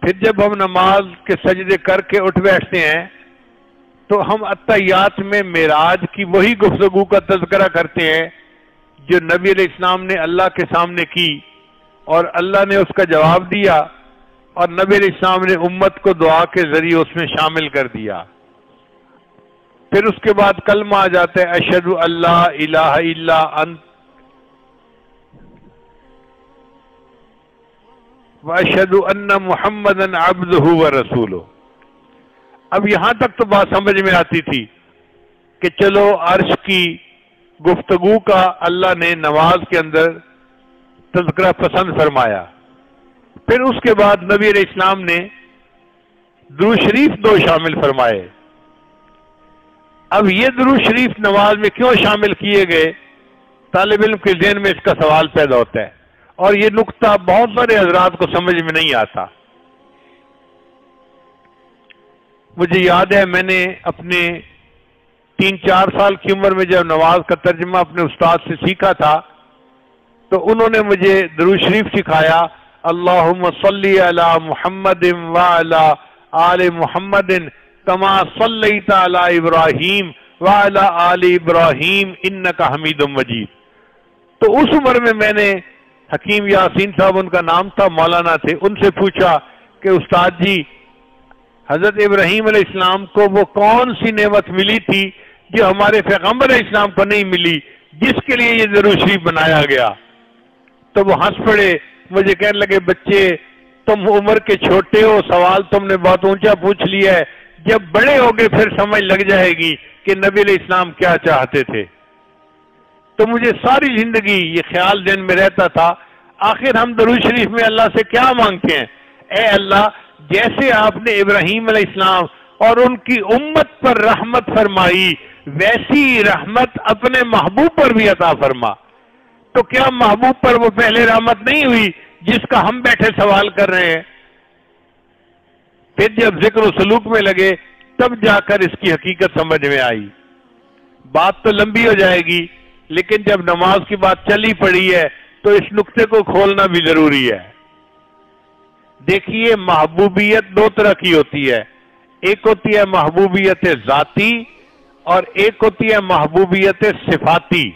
پھر جب ہم نماز کے سجدے کر کے اٹھ بیٹھتے ہیں تو ہم اتحیات میں معراج کی وہی گفتگو کا تذکرہ کرتے ہیں جو نبی علیہ السلام نے اللہ کے سامنے کی اور اللہ نے اس کا جواب دیا اور نبی علیہ السلام نے امت کو دعا کے ذریعے اس میں شامل کر دیا. پھر اس کے بعد کلمہ آ جاتا ہے اشہد اللہ الہ الا انت واشہد ان محمدا عبدہ ورسولہ. اب یہاں تک تو بات سمجھ میں آتی تھی کہ چلو عرش کی گفتگو کا اللہ نے نماز کے اندر تذکرہ پسند فرمایا. پھر اس کے بعد نبی علیہ السلام نے درود شریف 2 شامل فرمائے. اب یہ درود شریف نماز میں کیوں شامل کیے گئے؟ طالب علم کے ذہن میں اس کا سوال پیدا ہوتا ہے اور یہ نقطہ بہت سارے حضرات کو سمجھ میں نہیں آتا. مجھے یاد ہے میں نے اپنے 3-4 سال کی عمر میں جب نماز کا ترجمہ اپنے استاد سے سیکھا تھا تو انہوں نے مجھے درود شریف سکھایا اللہم صلی علی محمد وعلی آل محمد کما صلیت علی ابراہیم وعلی آل ابراہیم انکا حمید مجید. تو اس عمر میں نے حکیم یاسین صاحب ان کا نام تھا، مولانا تھے، ان سے پوچھا کہ استاد جی حضرت ابراہیم علیہ السلام کو وہ کون سی نعمت ملی تھی جو ہمارے پیغمبر علیہ السلام کو نہیں ملی جس کے لیے یہ درود شریف بنایا گیا؟ تو وہ ہنس پڑے، مجھے کہنے لگے بچے تم عمر کے چھوٹے ہو، سوال تم نے بہت اونچا پوچھ لیا ہے، جب بڑے ہوگے پھر سمجھ لگ جائے گی کہ نبی علیہ السلام کیا چاہتے تھے. تو مجھے ساری زندگی یہ خیال ذہن میں رہتا تھا آخر ہم درود شریف میں اللہ سے کیا مانگتے ہیں؟ اے اللہ جیسے آپ نے ابراہیم علیہ السلام اور ان کی امت پر رحمت فرمائی ویسی رحمت اپنے محبوب پر بھی عطا فرما. تو کیا محبوب پر وہ پہلے رحمت نہیں ہوئی جس کا ہم بیٹھے سوال کر رہے ہیں؟ پھر جب ذکر و سلوک میں لگے تب جا کر اس کی حقیقت سمجھ میں آئی. بات تو لمبی ہو جائے گی لیکن جب نماز کی بات چلی پڑی ہے تو اس نقطے کو کھولنا بھی ضروری ہے. دیکھیے محبوبیت 2 طرح کی ہوتی ہے، ایک ہوتی ہے محبوبیت ذاتی اور ایک ہوتی ہے محبوبیت صفاتی.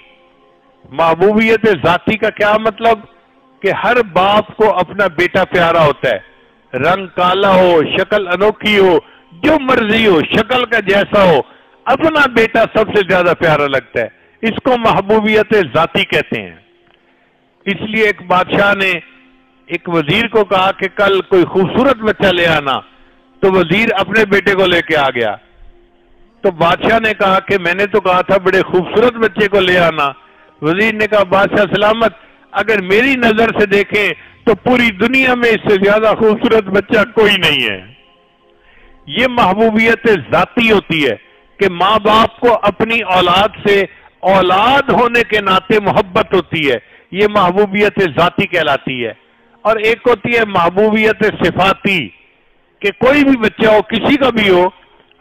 محبوبیت ذاتی کا کیا مطلب؟ کہ ہر باپ کو اپنا بیٹا پیارا ہوتا ہے، رنگ کالا ہو، شکل انوکھی ہو، جو مرضی ہو، شکل کا جیسا ہو، اپنا بیٹا سب سے زیادہ پیارا لگتا ہے. اس کو محبوبیت ذاتی کہتے ہیں. اس لیے ایک بادشاہ نے ایک وزیر کو کہا کہ کل کوئی خوبصورت بچہ لے آنا، تو وزیر اپنے بیٹے کو لے کے آ گیا. تو بادشاہ نے کہا کہ میں نے تو کہا تھا بڑے خوبصورت بچے کو لے آنا. وزیر نے کہا بادشاہ سلامت، اگر میری نظر سے دیکھیں تو پوری دنیا میں اس سے زیادہ خوبصورت بچہ کوئی نہیں ہے. یہ محبوبیت ذاتی ہوتی ہے کہ ماں باپ کو اپنی اولاد سے اولاد ہونے کے ناطے محبت ہوتی ہے، یہ محبوبیت ذاتی کہلاتی ہے. اور ایک ہوتی ہے محبوبیت صفاتی کہ کوئی بھی بچہ ہو، کسی کا بھی ہو،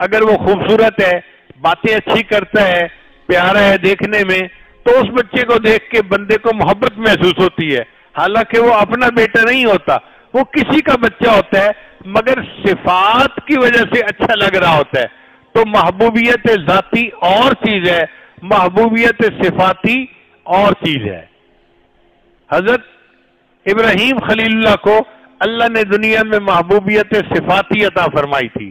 اگر وہ خوبصورت ہے، باتیں اچھی کرتا ہے، پیارا ہے دیکھنے میں، تو اس بچے کو دیکھ کے بندے کو محبت محسوس ہوتی ہے. حالانکہ وہ اپنا بیٹا نہیں ہوتا، وہ کسی کا بچہ ہوتا ہے مگر صفات کی وجہ سے اچھا لگ رہا ہوتا ہے. تو محبوبیت ذاتی اور چیز ہے، محبوبیت صفاتی اور چیز ہے. حضرت ابراہیم خلیل اللہ کو اللہ نے دنیا میں محبوبیت صفاتی عطا فرمائی تھی.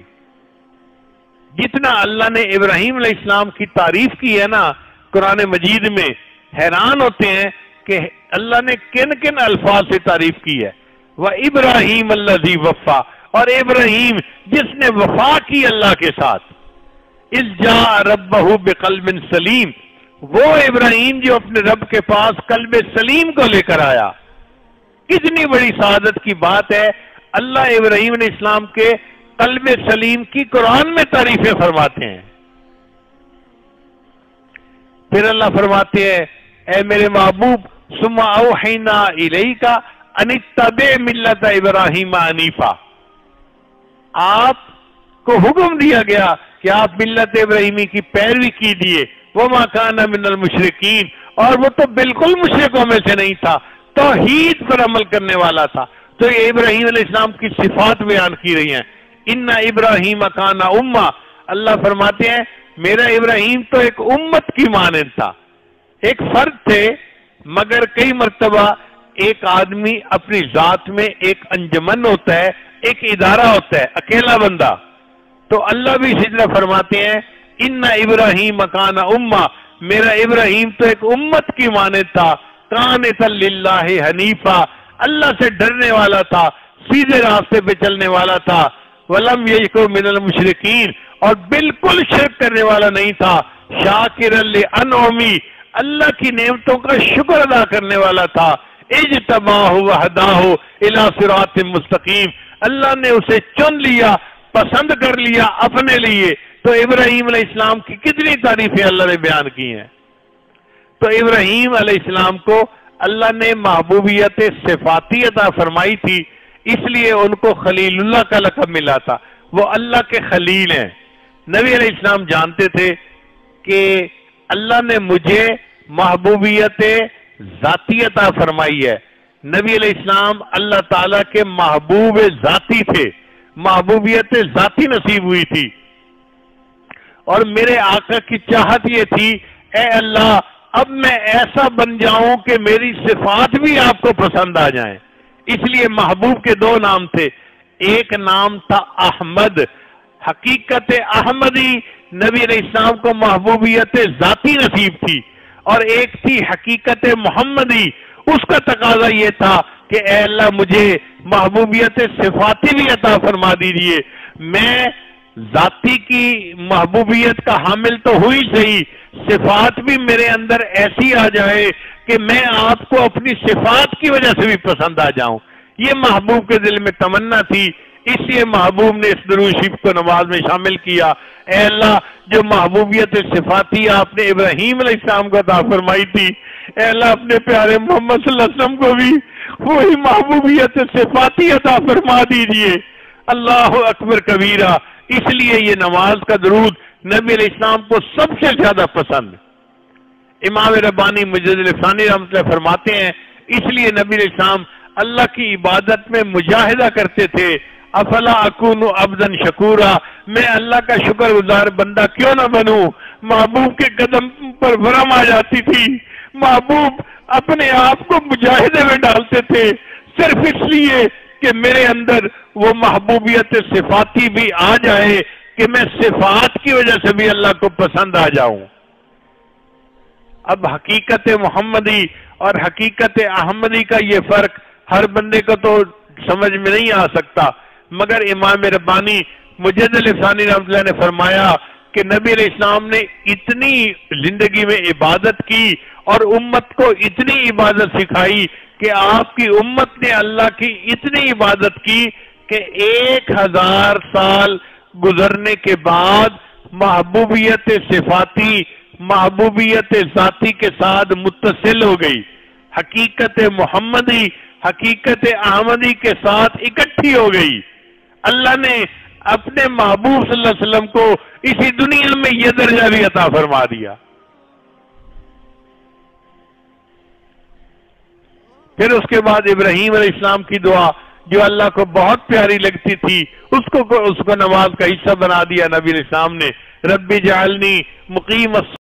جتنا اللہ نے ابراہیم علیہ السلام کی تعریف کی ہے نا قرآن مجید میں، حیران ہوتے ہیں کہ اللہ نے کن کن الفاظ سے تعریف کی ہے. وَإِبْرَاهِيمَ الَّذِي وَفَّى، اور ابراہیم جس نے وفا کی اللہ کے ساتھ. اِذْ جَاءَ رَبَّهُ بِقَلْبٍ سَلِيمٍ، وہ ابراہیم جو اپنے رب کے پاس قلب سلیم کو لے کر آیا. کتنی بڑی سعادت کی بات ہے. اللہ ابراہیم علیہ السلام کے قلب سلیم کی قرآن میں تعریفیں فرماتے ہیں. پھر اللہ فرماتے ہیں اے میرے محبوب ثم اوحینا الیک ان اتبع ملت ابراہیم حنیفا، آپ کو حکم دیا گیا کہ آپ ملت ابراہیمی کی پیروی کیجیے. وما کان من المشرکین، اور وہ تو بالکل مشرکوں میں سے نہیں تھا، توحید پر عمل کرنے والا تھا. تو یہ ابراہیم علیہ السلام کی صفات بیان کی رہی ہیں. ان ابراہیم کان امہ، اللہ فرماتے ہیں میرا ابراہیم تو ایک امت کی مانند تھا، ایک فرد تھے، مگر کئی مرتبہ ایک آدمی اپنی ذات میں ایک انجمن ہوتا ہے، ایک ادارہ ہوتا ہے، اکیلا بندہ. تو اللہ بھی اسی طرح فرماتے ہیں ان ابراہیم کان امہ، میرا ابراہیم تو ایک امت کی مانند تھا، قانتا للہ حنیفا، اللہ سے ڈرنے والا تھا، سیدھے راستے پہ چلنے والا تھا، ولم یکن من المشرکین، اور بالکل شرک کرنے والا نہیں تھا، شاکرا لانعمی، اللہ کی نعمتوں کا شکر ادا کرنے والا تھا، اجتباہ وہداہ الی صراط مستقیم، اللہ نے اسے چن لیا، پسند کر لیا اپنے لیے. تو ابراہیم علیہ السلام کی کتنی تعریفیں اللہ نے بیان کی ہیں. تو ابراہیم علیہ السلام کو اللہ نے محبوبیت صفاتی عطا فرمائی تھی، اس لیے ان کو خلیل اللہ کا لقب ملا تھا، وہ اللہ کے خلیل ہیں. نبی علیہ السلام جانتے تھے کہ اللہ نے مجھے محبوبیت ذاتی عطا فرمائی ہے. نبی علیہ السلام اللہ تعالیٰ کے محبوب ذاتی تھے، محبوبیت ذاتی نصیب ہوئی تھی. اور میرے آقا کی چاہت یہ تھی اے اللہ اب میں ایسا بن جاؤں کہ میری صفات بھی آپ کو پسند آ جائیں. اس لیے محبوب کے دو نام تھے، ایک نام تھا احمد، حقیقت احمدی نبی علیہ السلام کو محبوبیت ذاتی نصیب تھی، اور ایک تھی حقیقت محمدی، اس کا تقاضا یہ تھا کہ اے اللہ مجھے محبوبیت صفاتی بھی عطا فرما دیجیے. میں ذاتی کی محبوبیت کا حامل تو ہوئی صحیح، صفات بھی میرے اندر ایسی آ جائے کہ میں آپ کو اپنی صفات کی وجہ سے بھی پسند آ جاؤں. یہ محبوب کے دل میں تمنا تھی، اس لیے محبوب نے اس درود شریف کو نماز میں شامل کیا. اے اللہ جو محبوبیت صفاتی آپ نے ابراہیم علیہ السلام کو عطا فرمائی تھی، اے اللہ اپنے پیارے محمد صلی اللہ علیہ وسلم کو بھی وہی محبوبیت صفاتی عطا فرما دیجئے. اللہ اکبر کبیرہ. اس لیے یہ نماز کا درود نبی علیہ السلام کو سب سے زیادہ پسند. امام ربانی مجدد الفسانی رحمۃ اللہ فرماتے ہیں اس لیے نبی علیہ السلام اللہ کی عبادت میں مجاہدہ کرتے تھے. افلا اکون عبدا شکورا، میں اللہ کا شکر گزار بندہ کیوں نہ بنوں. محبوب کے قدم پر ورم آ جاتی تھی، محبوب اپنے آپ کو مجاہدے میں ڈالتے تھے صرف اس لیے کہ میرے اندر وہ محبوبیت صفاتی بھی آ جائے کہ میں صفات کی وجہ سے بھی اللہ کو پسند آ جاؤں. اب حقیقت محمدی اور حقیقت احمدی کا یہ فرق ہر بندے کو تو سمجھ میں نہیں آ سکتا، مگر امام ربانی مجدد الفسانی رحمۃ اللہ نے فرمایا کہ نبی علیہ السلام نے اتنی زندگی میں عبادت کی اور امت کو اتنی عبادت سکھائی کہ آپ کی امت نے اللہ کی اتنی عبادت کی کہ 1000 سال گزرنے کے بعد محبوبیت صفاتی محبوبیت ذاتی کے ساتھ متصل ہو گئی، حقیقت محمدی حقیقت احمدی کے ساتھ اکٹھی ہو گئی. اللہ نے اپنے محبوب صلی اللہ علیہ وسلم کو اسی دنیا میں یہ درجہ بھی عطا فرما دیا. پھر اس کے بعد ابراہیم علیہ السلام کی دعا جو اللہ کو بہت پیاری لگتی تھی اس کو نماز کا حصہ بنا دیا نبی علیہ السلام نے. رب جعلنی مقیم